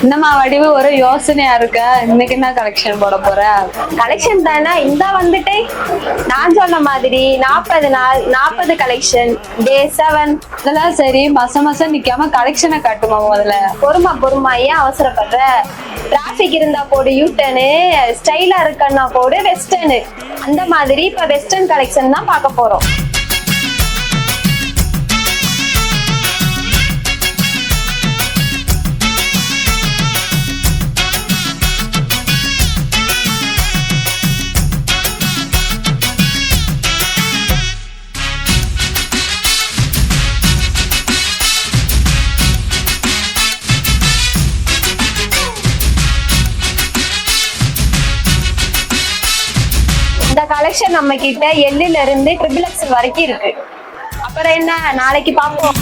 என்னம்மா வடிவு ஒரு யோசனையா இருக்கா? இன்னைக்கு என்ன கலெக்ஷன் போட போற? கலெக்ஷன் தானே இந்த வந்துட்டு நான் சொன்ன மாதிரி 40 நாள் 40 கலெக்ஷன் டே 7. இதெல்லாம் சரி, மாசம் நிக்காம கலெக்ஷனை காட்டுமா முதல்ல. பொறுமா ஏன் அவசரப்படுற? டிராபிக் இருந்தா போடு யூட்டர்னு, ஸ்டைலா இருக்கன்னா போடு வெஸ்டர்னு. அந்த மாதிரி இப்ப வெஸ்டர்ன் கலெக்ஷன் தான் பார்க்க போறோம். இந்த கலெக்ஷன் நம்ம கிட்ட எல்லுல இருந்து XXX வரைக்கும் இருக்கு. அப்புறம் என்ன, நாளைக்கு பார்ப்போம்.